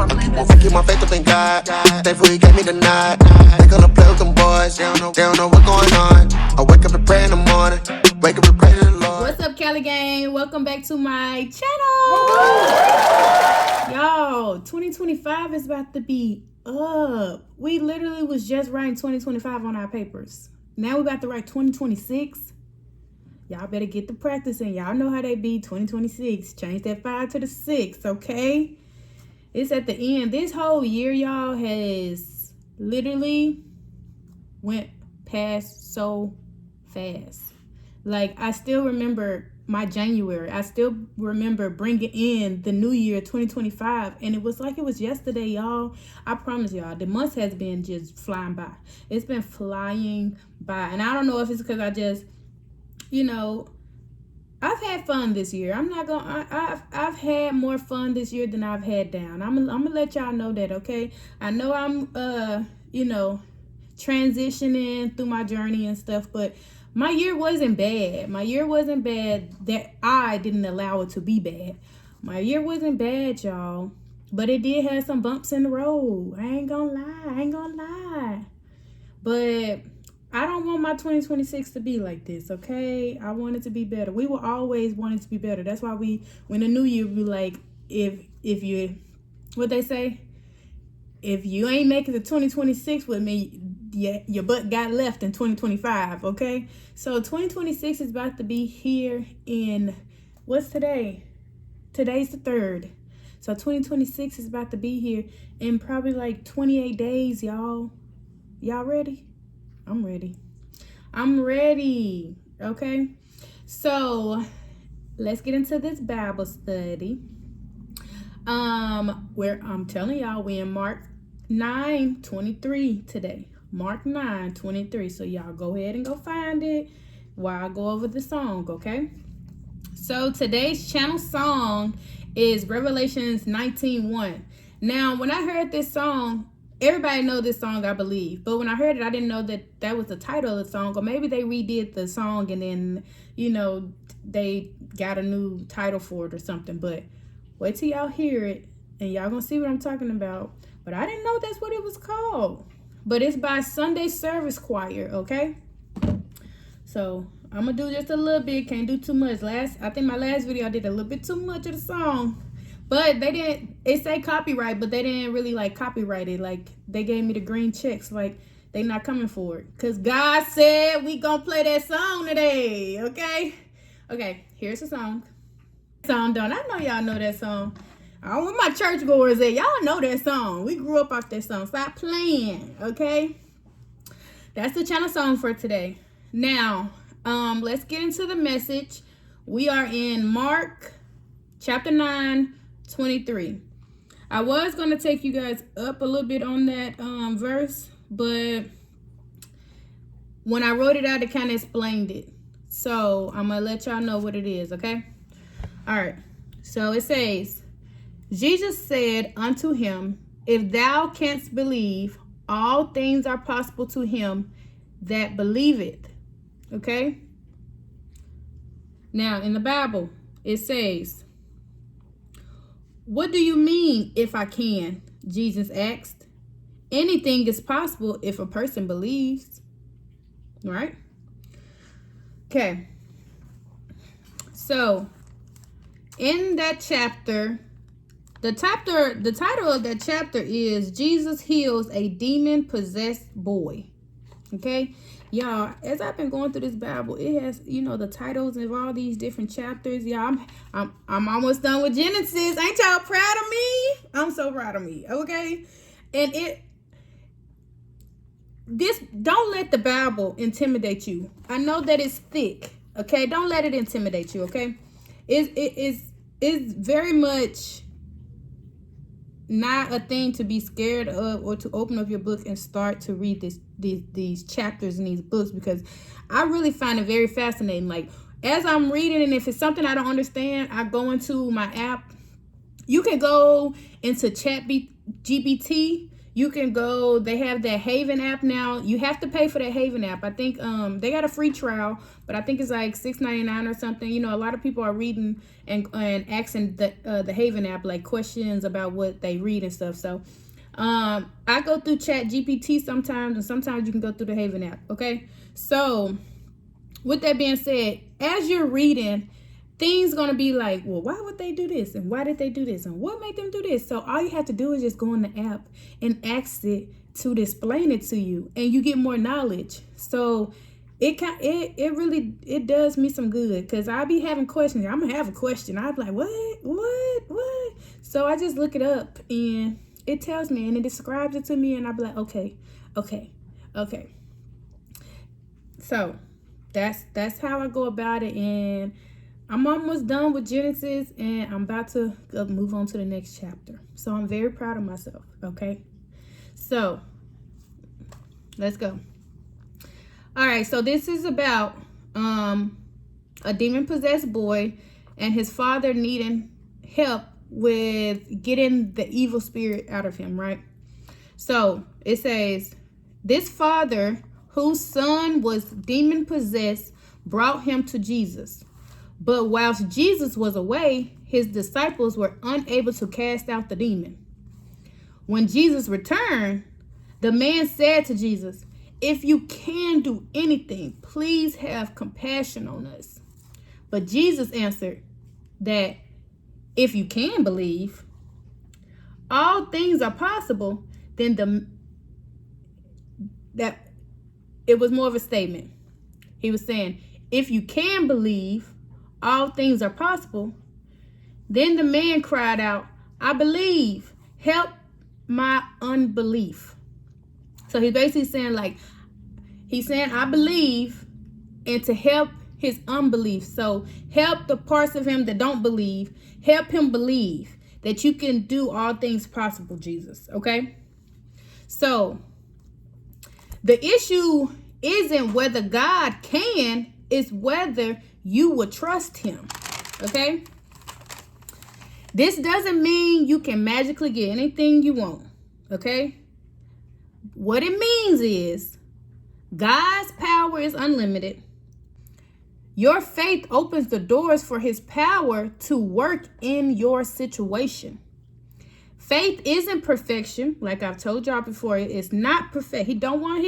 Won't keep my faith up in God. Thankful he gave me the nod. They gonna play with them boys. They don't know what's going on. I wake up and pray in the morning. Wake up and pray to the Lord. What's up, Cali gang? Welcome back to my channel. Y'all, 2025 is about to be up. We literally was just writing 2025 on our papers. Now we about to write 2026. Y'all better get the practice in. Y'all know how they be. 2026. Change that 5 to the 6, okay? It's at the end. This whole year, y'all, has literally went past so fast. Like, I still remember my January. I still remember bringing in the new year, 2025. And it was like it was yesterday, y'all. I promise y'all, the month has been just flying by. It's been flying by. And I don't know if it's because I just, you know, I've had fun this year. I'm not gonna. I've had more fun this year than I've had down. I'm gonna let y'all know that, okay? I know I'm you know, transitioning through my journey and stuff, but my year wasn't bad. My year wasn't bad that I didn't allow it to be bad. My year wasn't bad, y'all, but it did have some bumps in the road. I ain't gonna lie. But I don't want my 2026 to be like this, okay? I want it to be better. We will always want it to be better. That's why when the new year, we like, if you, what they say? If you ain't making the 2026 with me, your butt got left in 2025, okay? So 2026 is about to be here in, what's today? Today's the 3rd. So 2026 is about to be here in probably like 28 days, y'all. Y'all ready? I'm ready, okay? So let's get into this Bible study. Where I'm telling y'all, we in Mark 9:23 today. Mark 9:23. So y'all go ahead and go find it while I go over the song, okay? So today's channel song is Revelations 19:1. Now, when I heard this song, everybody know this song, I believe. But when I heard it, I didn't know that was the title of the song. Or maybe they redid the song and then, you know, they got a new title for it or something. But wait till y'all hear it and y'all gonna see what I'm talking about. But I didn't know that's what it was called. But it's by Sunday Service Choir, okay? So I'm gonna do just a little bit. Can't do too much. I think my last video I did a little bit too much of the song. But it say copyright, but they didn't really like copyright it. Like, they gave me the green checks. Like, they not coming for it. Because God said we gonna play that song today, okay? Okay, here's the song. Song done. I know y'all know that song. I don't want my churchgoers at. Y'all know that song. We grew up off that song. Stop playing, okay? That's the channel song for today. Now, let's get into the message. We are in Mark chapter 9:23. I was going to take you guys up a little bit on that verse, but when I wrote it out, it kind of explained it. So I'm going to let y'all know what it is, okay? All right. So it says, Jesus said unto him, if thou canst believe, all things are possible to him that believeth. Okay? Now, in the Bible, it says, what do you mean, if I can? Jesus asked. Anything is possible if a person believes. Right? Okay. So, in that chapter, the title of that chapter is Jesus Heals a Demon-Possessed Boy. Okay? Y'all, as I've been going through this Bible, it has, you know, the titles of all these different chapters. Y'all, I'm almost done with Genesis. Ain't y'all proud of me? I'm so proud of me, okay? And don't let the Bible intimidate you. I know that it's thick, okay? Don't let it intimidate you, okay? It's very much not a thing to be scared of, or to open up your book and start to read these chapters in these books, because I really find it very fascinating. Like, as I'm reading, and if it's something I don't understand, I go into my app. You can go into ChatGPT. You can go, they have that Haven app now. You have to pay for that Haven app. I think they got a free trial, but I think it's like $6.99 or something. You know, a lot of people are reading and asking the Haven app like questions about what they read and stuff. So I go through ChatGPT sometimes, and sometimes you can go through the Haven app. Okay, so with that being said, as you're reading, things gonna be like, well, why would they do this, and why did they do this, and what made them do this? So all you have to do is just go in the app and ask it to explain it to you, and you get more knowledge. So it really does me some good, because I be having questions. I'm gonna have a question, I'll be like, what? So I just look it up, and it tells me, and it describes it to me, and I'll be like, okay. So that's how I go about it, and I'm almost done with Genesis, and I'm about to move on to the next chapter. So I'm very proud of myself, okay? So let's go. All right, so this is about a demon-possessed boy and his father needing help with getting the evil spirit out of him, right? So it says, this father whose son was demon-possessed brought him to Jesus. But whilst Jesus was away, his disciples were unable to cast out the demon. When Jesus returned, the man said to Jesus, if you can do anything, please have compassion on us. But Jesus answered that if you can believe, all things are possible. Then that it was more of a statement. He was saying, if you can believe, all things are possible. Then the man cried out, I believe, help my unbelief. So he's basically saying, I believe, and to help his unbelief. So help the parts of him that don't believe, help him believe that you can do all things possible, Jesus. Okay? So the issue isn't whether God can, it's whether you would trust him. Okay? This doesn't mean you can magically get anything you want. Okay? What it means is God's power is unlimited. Your faith opens the doors for his power to work in your situation. Faith isn't perfection, like I've told y'all before. It's not perfect. He don't want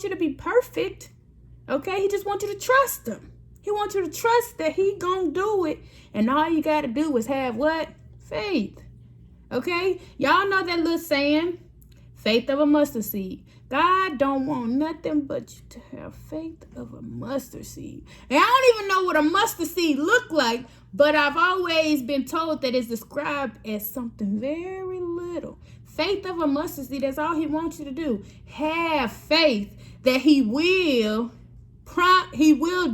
you to be perfect. Okay? He just wants you to trust him. He wants you to trust that he gonna do it. And all you got to do is have what? Faith. Okay? Y'all know that little saying, faith of a mustard seed. God don't want nothing but you to have faith of a mustard seed. And I don't even know what a mustard seed look like, but I've always been told that it's described as something very little. Faith of a mustard seed, that's all he wants you to do. Have faith that he will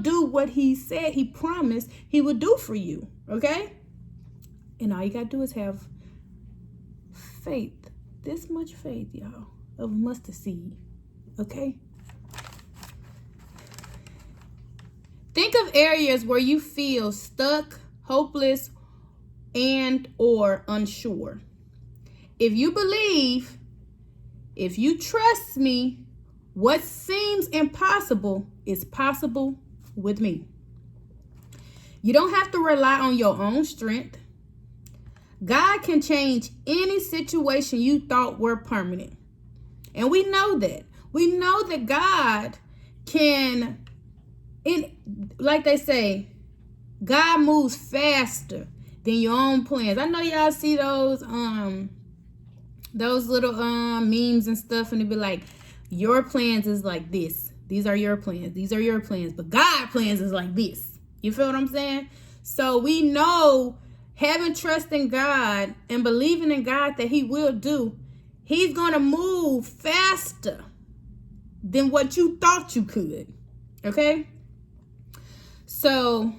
do what he said he promised he would do for you. Okay? And all you got to do is have faith. This much faith, y'all, of a mustard seed. Okay? Think of areas where you feel stuck, hopeless, and or unsure. If you believe, if you trust me, what seems impossible is possible with me. You don't have to rely on your own strength. God can change any situation you thought were permanent. And we know that. We know that God can, like they say, God moves faster than your own plans. I know y'all see those little memes and stuff, and it'd be like, your plans is like this. These are your plans. These are your plans. But God's plans is like this. You feel what I'm saying? So we know, having trust in God and believing in God that he will do, he's going to move faster than what you thought you could. Okay? So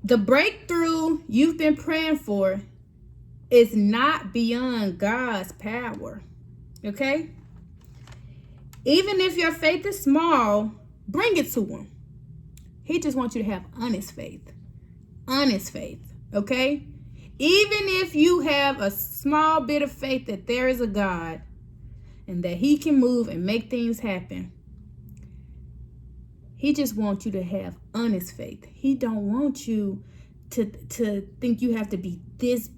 the breakthrough you've been praying for is not beyond God's power. Okay? Even if your faith is small, bring it to him. He just wants you to have honest faith. Honest faith. Okay? Even if you have a small bit of faith that there is a God and that he can move and make things happen, he just wants you to have honest faith. He don't want you to think you have to be this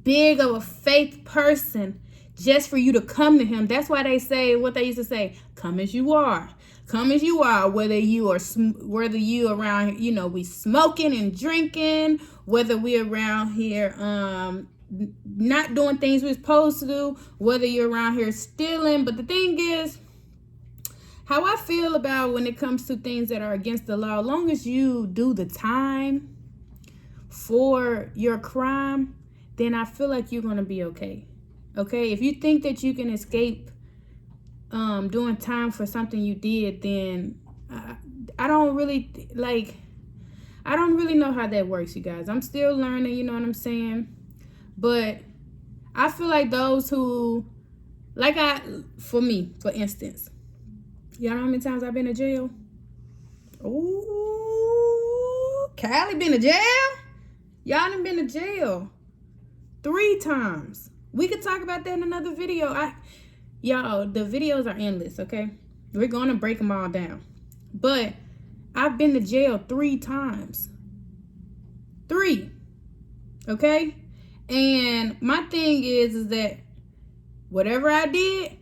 big of a faith person just for you to come to him. That's why they say what they used to say, come as you are. Come as you are, whether you around, we smoking and drinking, whether we around here not doing things we're supposed to do, whether you're around here stealing. But the thing is, how I feel about when it comes to things that are against the law, as long as you do the time for your crime, then I feel like you're going to be okay. Okay? If you think that you can escape doing time for something you did, then I don't really know how that works, you guys. I'm still learning, you know what I'm saying? But I feel like those who, for me, for instance, y'all know how many times I've been to jail? Ooh, Callie been to jail? Y'all done been to jail 3 times. We could talk about that in another video. Y'all, the videos are endless, okay? We're going to break them all down. But I've been to jail 3 times. 3. Okay? And my thing is that whatever I did,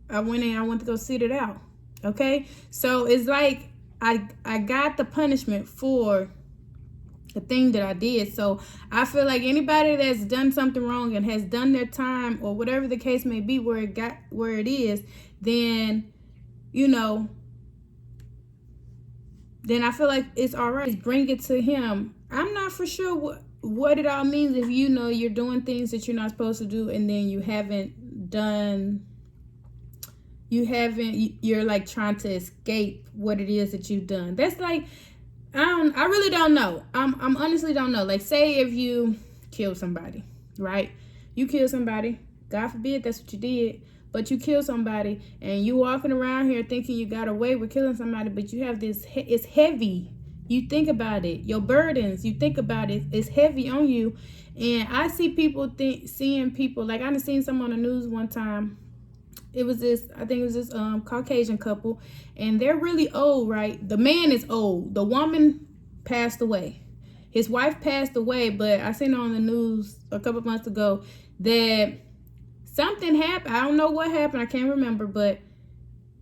I went to go sit it out. Okay? So it's like I got the punishment for the thing that I did. So I feel like anybody that's done something wrong and has done their time, or whatever the case may be, where it is, then then I feel like it's all right. Bring it to him. I'm not for sure what it all means if you're doing things that you're not supposed to do, and then you're like trying to escape what it is that you've done. That's like, I really don't know. I'm honestly don't know. Like, say if you kill somebody, right? You kill somebody. God forbid that's what you did. But you kill somebody and you walking around here thinking you got away with killing somebody, but you have this, it's heavy. You think about it. Your burdens, you think about it. It's heavy on you. And I see people seeing people, like I done seen someone on the news one time. I think it was this Caucasian couple, and they're really old, right? The man is old. The woman passed away. His wife passed away, but I seen on the news a couple months ago that something happened. I don't know what happened. I can't remember, but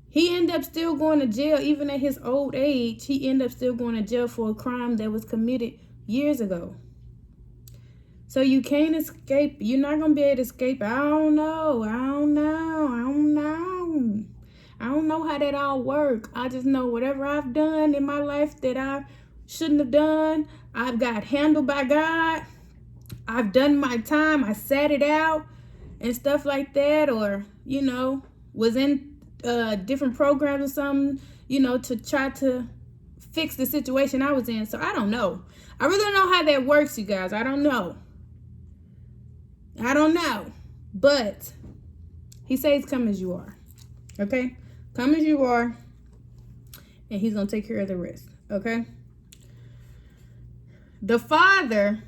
he ended up still going to jail. Even at his old age, he ended up still going to jail for a crime that was committed years ago. So you can't escape. You're not going to be able to escape. I don't know how that all works. I just know whatever I've done in my life that I shouldn't have done, I've got handled by God. I've done my time. I sat it out and stuff like that, or, was in different programs or something, to try to fix the situation I was in. So I don't know. I really don't know how that works, you guys. I don't know. But he says come as you are. Okay? Come as you are. And he's going to take care of the rest. Okay? The Father,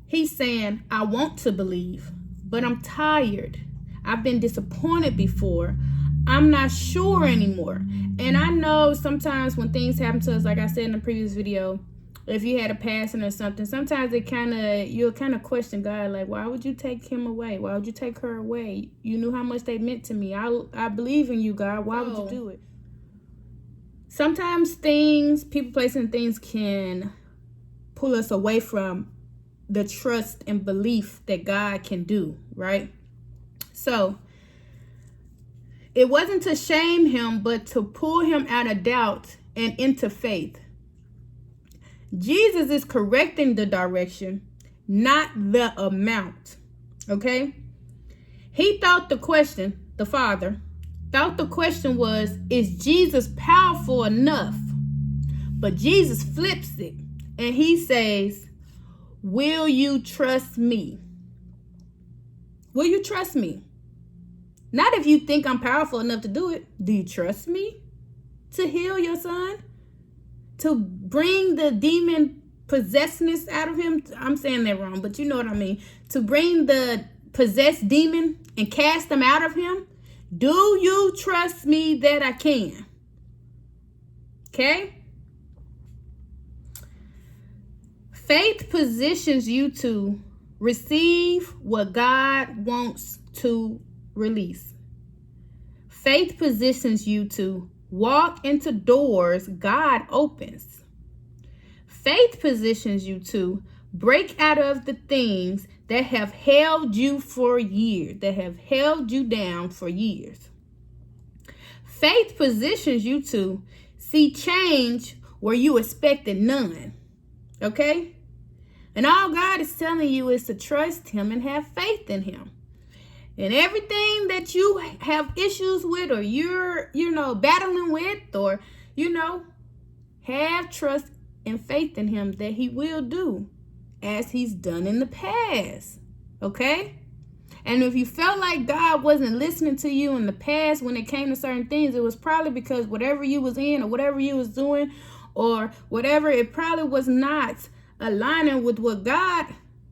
he's saying, I want to believe, but I'm tired. I've been disappointed before. I'm not sure anymore. And I know sometimes when things happen to us, like I said in the previous video, if you had a passing or something, sometimes you'll kind of question God, like, why would you take him away? Why would you take her away? You knew how much they meant to me. I believe in you, God. Why would you do it? Sometimes people, places, and things can pull us away from the trust and belief that God can do, right? So it wasn't to shame him, but to pull him out of doubt and into faith. Jesus is correcting the direction, not the amount. Okay? The Father thought the question was, is Jesus powerful enough? But Jesus flips it and he says, will you trust me? Will you trust me? Not if you think I'm powerful enough to do it. Do you trust me to heal your son? To bring the demon possessedness out of him. I'm saying that wrong, but you know what I mean. To bring the possessed demon and cast them out of him. Do you trust me that I can? Okay? Faith positions you to receive what God wants to release. Faith positions you to walk into doors God opens. Faith positions you to break out of the things that have held you for years, that have held you down for years. Faith positions you to see change where you expected none. Okay? And all God is telling you is to trust him and have faith in him. And everything that you have issues with, or you're, battling with, or, have trust and faith in him that he will do as he's done in the past. Okay? And if you felt like God wasn't listening to you in the past when it came to certain things, it was probably because whatever you was in or whatever you was doing or whatever, it probably was not aligning with what God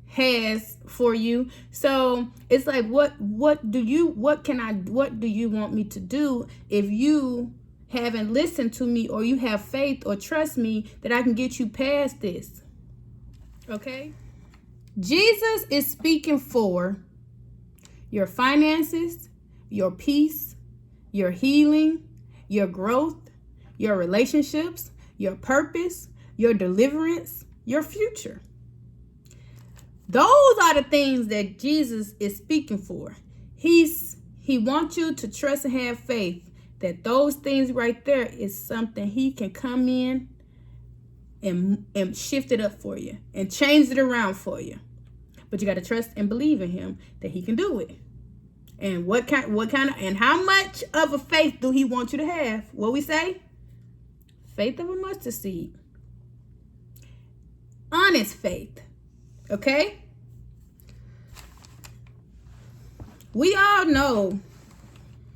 has for you. So it's like, what do you want me to do if you haven't listened to me, or you have faith or trust me that I can get you past this? Okay? Jesus is speaking for your finances, your peace, your healing, your growth, your relationships, your purpose, your deliverance, your future. Those are the things that Jesus is speaking for. He wants you to trust and have faith that those things right there is something he can come in and shift it up for you and change it around for you. But you got to trust and believe in him that he can do it. And what kind of, and how much of a faith do he want you to have? What we say? Faith of a mustard seed. Honest faith. Okay? We all know,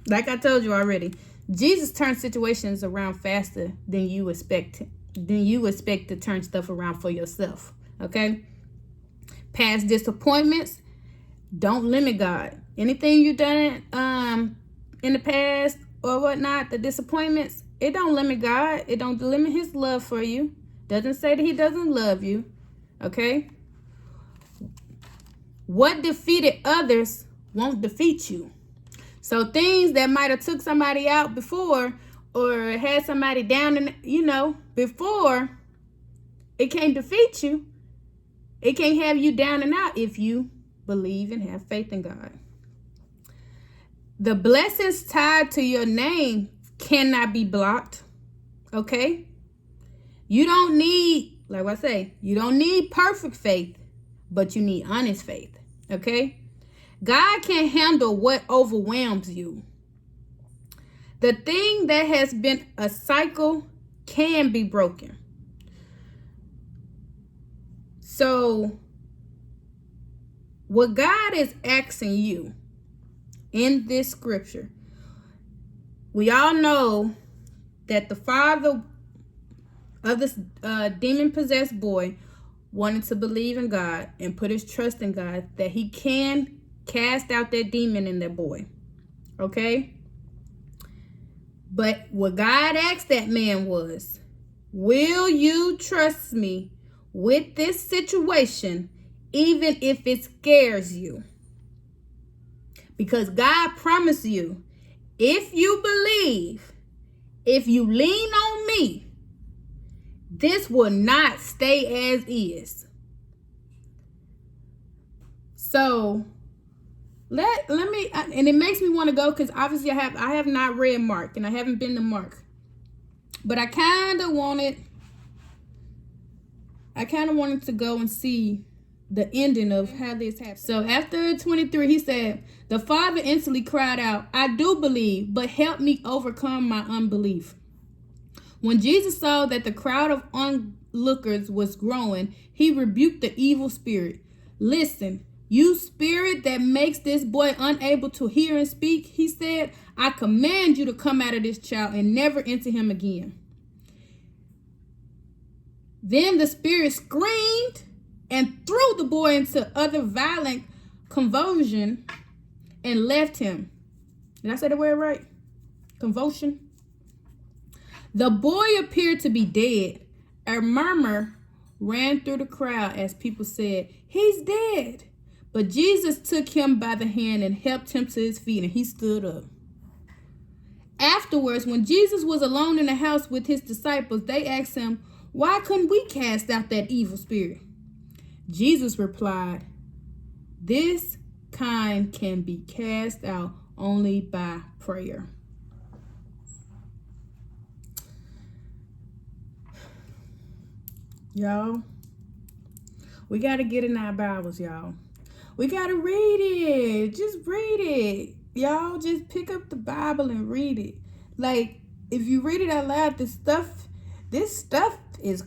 like I told you already, Jesus turns situations around faster than you expect to turn stuff around for yourself. Okay? Past disappointments don't limit God. Anything you've done in the past or whatnot, the disappointments, it don't limit God. It don't limit his love for you. Doesn't say that he doesn't love you. Okay? What defeated others won't defeat you. So things that might have took somebody out before or had somebody down in, before, it can't defeat you. It can't have you down and out if you believe and have faith in God. The blessings tied to your name cannot be blocked. Okay? You don't need, like I say, you don't need perfect faith, but you need honest faith. Okay? God can handle what overwhelms you. The thing that has been a cycle can be broken. So, what God is asking you in this scripture, we all know that the father of this demon-possessed boy wanted to believe in God and put his trust in God that he can cast out that demon in that boy. Okay? But what God asked that man was, will you trust me with this situation, even if it scares you? Because God promised you, if you believe, if you lean on me, this will not stay as is. So let me, and it makes me want to go because obviously I have not read Mark and I haven't been to Mark, but I kind of wanted to go and see the ending of how this happened. So after 23, he said, the father instantly cried out, I do believe, but help me overcome my unbelief. When Jesus saw that the crowd of onlookers was growing, he rebuked the evil spirit. Listen, you spirit that makes this boy unable to hear and speak, he said, I command you to come out of this child and never enter him again. Then the spirit screamed and threw the boy into other violent convulsion and left him. Did I say the word right? Convulsion. The boy appeared to be dead. A murmur ran through the crowd as people said, "He's dead." But Jesus took him by the hand and helped him to his feet, and he stood up. Afterwards, when Jesus was alone in the house with his disciples, they asked him, "Why couldn't we cast out that evil spirit?" Jesus replied, "This kind can be cast out only by prayer." Y'all, we got to get in our Bibles, y'all. We got to read it. Just read it. Y'all, just pick up the Bible and read it. Like, if you read it out loud, this stuff is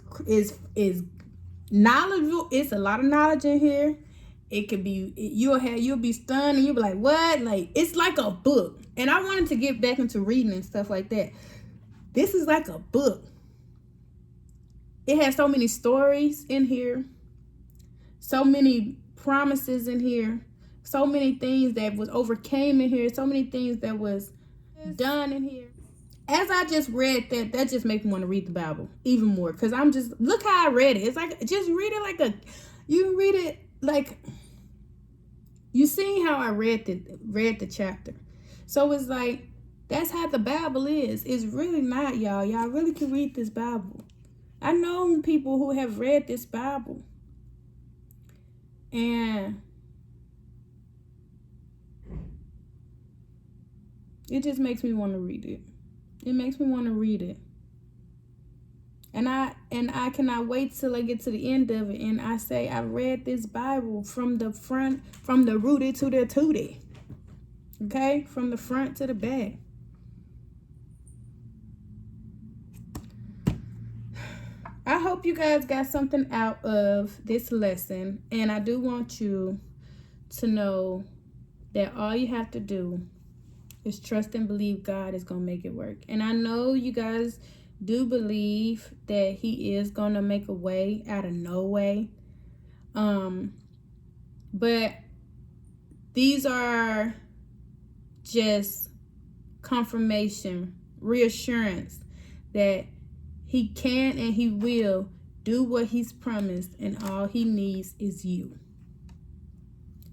knowledgeable. It's a lot of knowledge in here. It could be, you'll be stunned and you'll be like, what? Like, it's like a book. And I wanted to get back into reading and stuff like that. This is like a book. It has so many stories in here, so many promises in here, so many things that was overcame in here, so many things that was done in here. As I just read that just made me want to read the Bible even more, because I'm just, look how I read it. It's like, just read it you read it like, you seen how I read the chapter. So it's like, that's how the Bible is. It's really not, y'all. Y'all really can read this Bible. I know people who have read this Bible, and it just makes me want to read it. It makes me want to read it. And I cannot wait till I get to the end of it and I say I read this Bible from the front, from the rooty to the tooty. Okay? From the front to the back. I hope you guys got something out of this lesson, and I do want you to know that all you have to do is trust and believe God is going to make it work. And I know you guys do believe that he is going to make a way out of no way. But these are just confirmation, reassurance that he can and he will do what he's promised, and all he needs is you.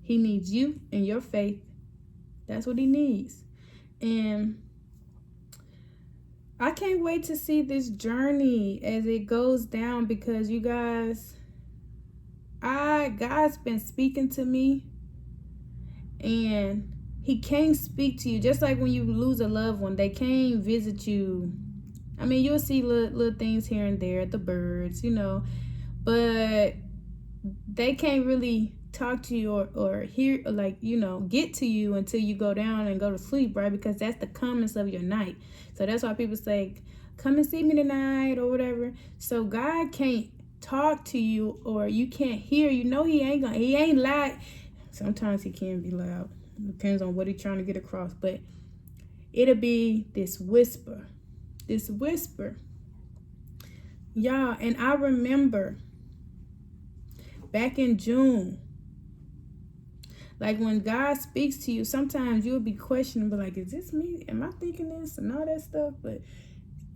He needs you and your faith. That's what he needs. And I can't wait to see this journey as it goes down, because you guys, God's been speaking to me, and he can't speak to you. Just like when you lose a loved one, they can't visit you. I mean, you'll see little things here and there, the birds, but they can't really talk to you or hear, get to you until you go down and go to sleep, right? Because that's the calmness of your night. So that's why people say, come and see me tonight or whatever. So God can't talk to you, or you can't hear. He ain't loud. Sometimes he can be loud. Depends on what he's trying to get across. But it'll be this whisper. Y'all, and I remember back in June, like when God speaks to you, sometimes you'll be questioning, but like, is this me? Am I thinking this and all that stuff? But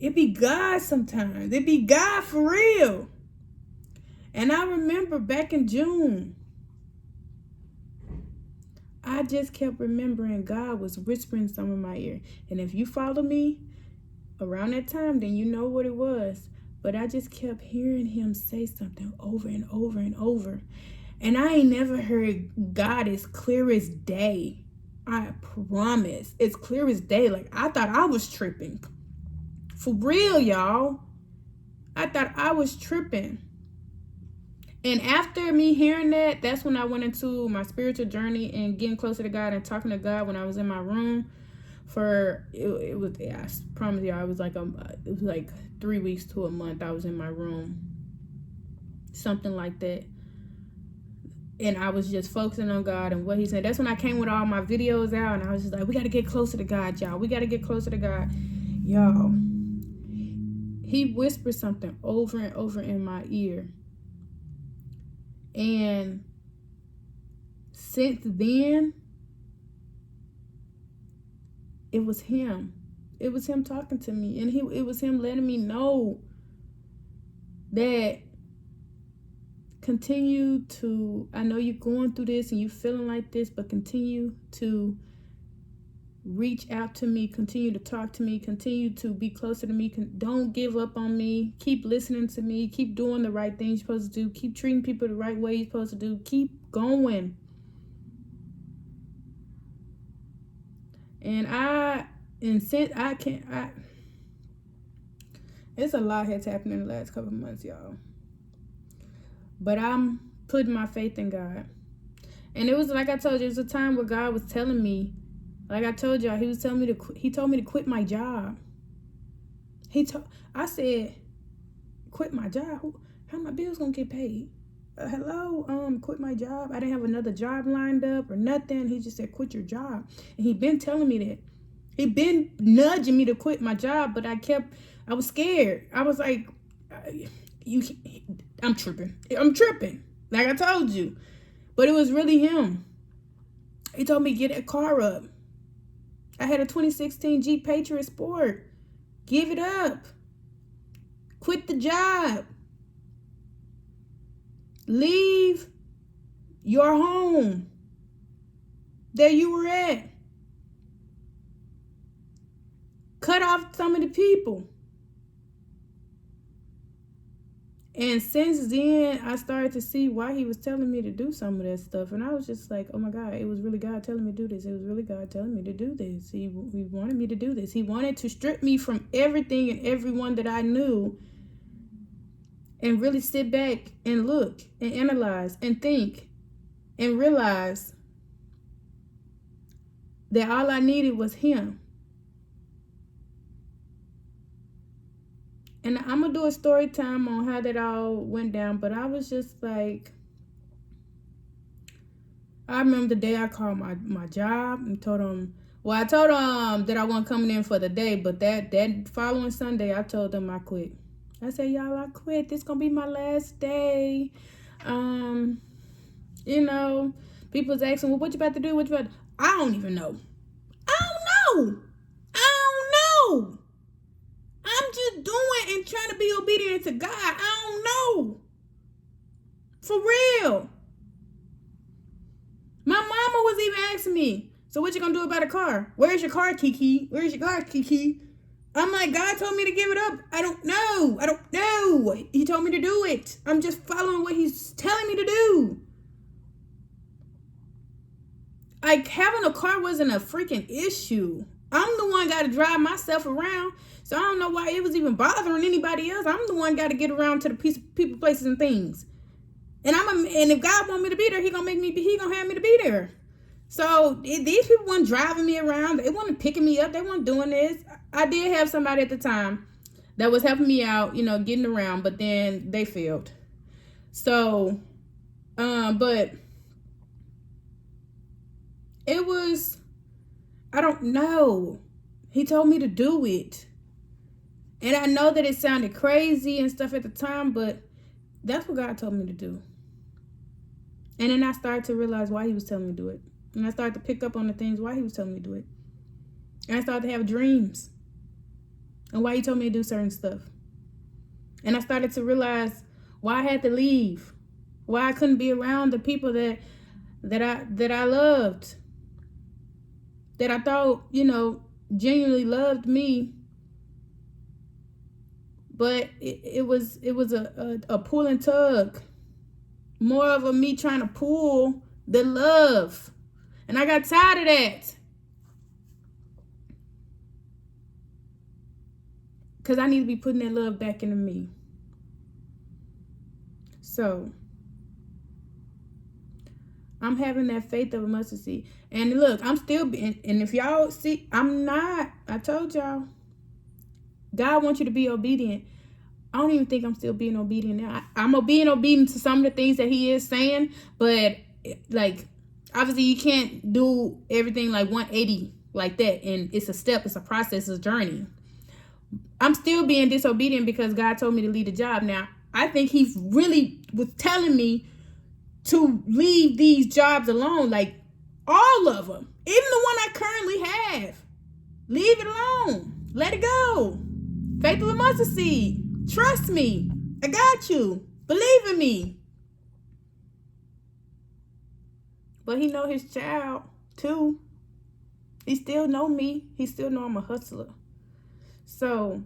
it be God sometimes. It be God for real. And I remember back in June, I just kept remembering God was whispering something in my ear. And if you follow me around that time, then you know what it was. But I just kept hearing him say something over and over and over. And I ain't never heard God as clear as day. I promise. It's clear as day. Like, I thought I was tripping. For real, y'all. I thought I was tripping. And after me hearing that, that's when I went into my spiritual journey and getting closer to God and talking to God when I was in my room. I promise y'all, it was like 3 weeks to a month I was in my room. Something like that. And I was just focusing on God and what he said. That's when I came with all my videos out, and I was just like, we got to get closer to God, y'all. We got to get closer to God. Y'all, he whispered something over and over in my ear. And since then, it was him. It was him talking to me. And it was him letting me know that continue to, I know you're going through this and you're feeling like this, but continue to reach out to me, continue to talk to me, continue to be closer to me. Don't give up on me. Keep listening to me. Keep doing the right things you're supposed to do. Keep treating people the right way you're supposed to do. Keep going. It's a lot has happened in the last couple of months, y'all. But I'm putting my faith in God. And it was like I told you, it was a time where God was telling me, like I told y'all, he told me to quit my job. I said, quit my job? How my bills gonna get paid? Hello, quit my job. I didn't have another job lined up or nothing. He just said, quit your job. And he been telling me that. He been nudging me to quit my job, but I was scared. I was like, I'm tripping. Like I told you. But it was really him. He told me, get that car up. I had a 2016 Jeep Patriot Sport. Give it up. Quit the job. Leave your home that you were at. Cut off some of the people. And since then, I started to see why he was telling me to do some of that stuff. And I was just like, oh my God, it was really God telling me to do this. It was really God telling me to do this. He wanted me to do this. He wanted to strip me from everything and everyone that I knew and really sit back and look and analyze and think and realize that all I needed was him. And I'm going to do a story time on how that all went down. But I was just like, I remember the day I called my job and told them, I told them that I wasn't coming in for the day. But that following Sunday, I told them I quit. I said, y'all, I quit. This going to be my last day. People's asking, well, what you about to do? I don't even know. I don't know. I'm just doing and trying to be obedient to God. I don't know. For real. My mama was even asking me, so what you gonna do about a car? Where's your car, Kiki? I'm like, God told me to give it up. I don't know. He told me to do it. I'm just following what he's telling me to do. Like, having a car wasn't a freaking issue. I'm the one got to drive myself around. So I don't know why it was even bothering anybody else. I'm the one got to get around to the people, places, and things. And if God want me to be there, he gonna have me to be there. So these people weren't driving me around. They weren't picking me up. They weren't doing this. I did have somebody at the time that was helping me out, getting around, but then they failed. So, but it was, I don't know. He told me to do it. And I know that it sounded crazy and stuff at the time, but that's what God told me to do. And then I started to realize why he was telling me to do it. And I started to pick up on the things why he was telling me to do it. And I started to have dreams and why he told me to do certain stuff. And I started to realize why I had to leave, why I couldn't be around the people that I loved, that I thought, genuinely loved me. But it was a pull and tug, more of a me trying to pull the love. And I got tired of that. Because I need to be putting that love back into me. So, I'm having that faith of a mustard seed. And look, I'm still being, and if y'all see, I told y'all, God wants you to be obedient. I don't even think I'm still being obedient now. I'm being obedient to some of the things that he is saying, but like, obviously you can't do everything like 180 like that. And it's a step, it's a process, it's a journey. I'm still being disobedient because God told me to leave the job. Now, I think he really was telling me to leave these jobs alone, like all of them, even the one I currently have. Leave it alone. Let it go. Faith of a mustard seed. Trust me. I got you. Believe in me. But he know his child too. He still know me. He still know I'm a hustler. So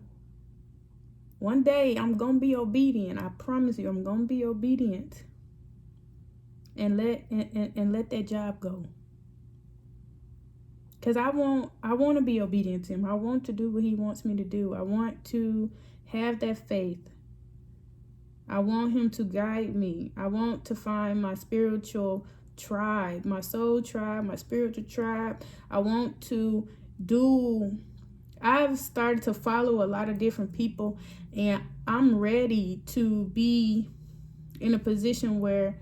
one day I'm gonna be obedient. I promise you, I'm gonna be obedient. And let that job go. Because I want to be obedient to him. I want to do what he wants me to do. I want to have that faith. I want him to guide me. I want to find my spiritual tribe, my soul tribe, my spiritual tribe. I want to I've started to follow a lot of different people, and I'm ready to be in a position where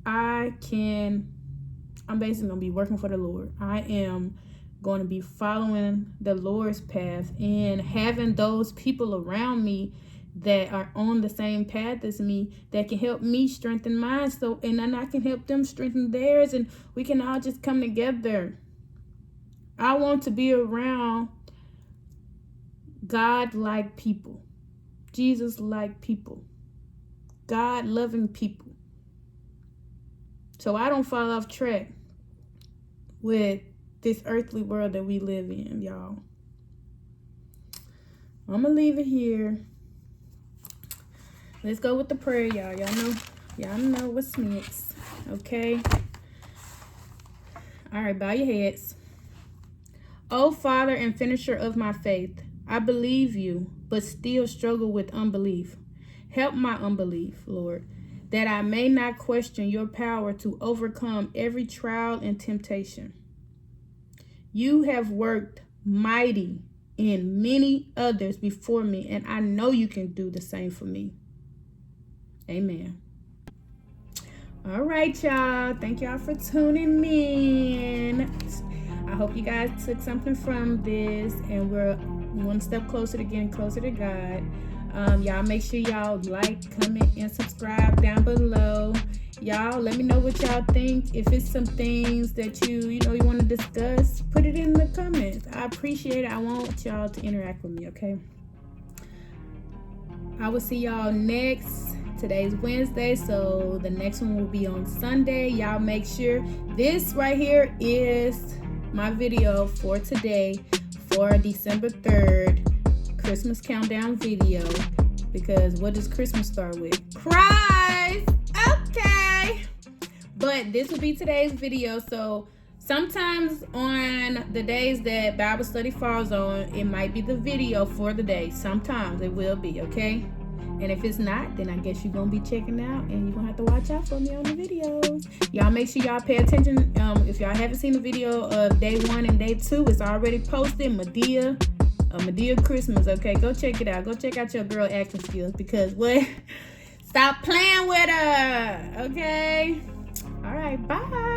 I'm basically going to be working for the Lord. I am going to be following the Lord's path and having those people around me that are on the same path as me that can help me strengthen mine. And then I can help them strengthen theirs, and we can all just come together. I want to be around God-like people, Jesus-like people, God-loving people. So I don't fall off track with this earthly world that we live in, y'all. I'm gonna leave it here. Let's go with the prayer, y'all. Y'all know what's next. Okay. All right, bow your heads. Oh, Father and finisher of my faith, I believe you, but still struggle with unbelief. Help my unbelief, Lord, that I may not question your power to overcome every trial and temptation. You have worked mighty in many others before me, and I know you can do the same for me. Amen. All right, y'all. Thank y'all for tuning in. I hope you guys took something from this, and we're one step closer to getting closer to God. Y'all make sure y'all like, comment, and subscribe down below. Y'all let me know what y'all think. If it's some things that you want to discuss, put it in the comments. I appreciate it. I want y'all to interact with me, okay? I will see y'all next. Today's Wednesday, so the next one will be on Sunday. Y'all make sure this right here is my video for today, for December 3rd, Christmas countdown video. Because what does Christmas start with? Christ! Okay! But this will be today's video, so sometimes on the days that Bible study falls on, it might be the video for the day. Sometimes it will be, okay? And if it's not, then I guess you're going to be checking out, and you're going to have to watch out for me on the videos. Y'all make sure y'all pay attention. If y'all haven't seen the video of day 1 and day 2, it's already posted. Madea Christmas, okay? Go check it out. Go check out your girl acting skills, because what? Stop playing with her, okay? All right, bye.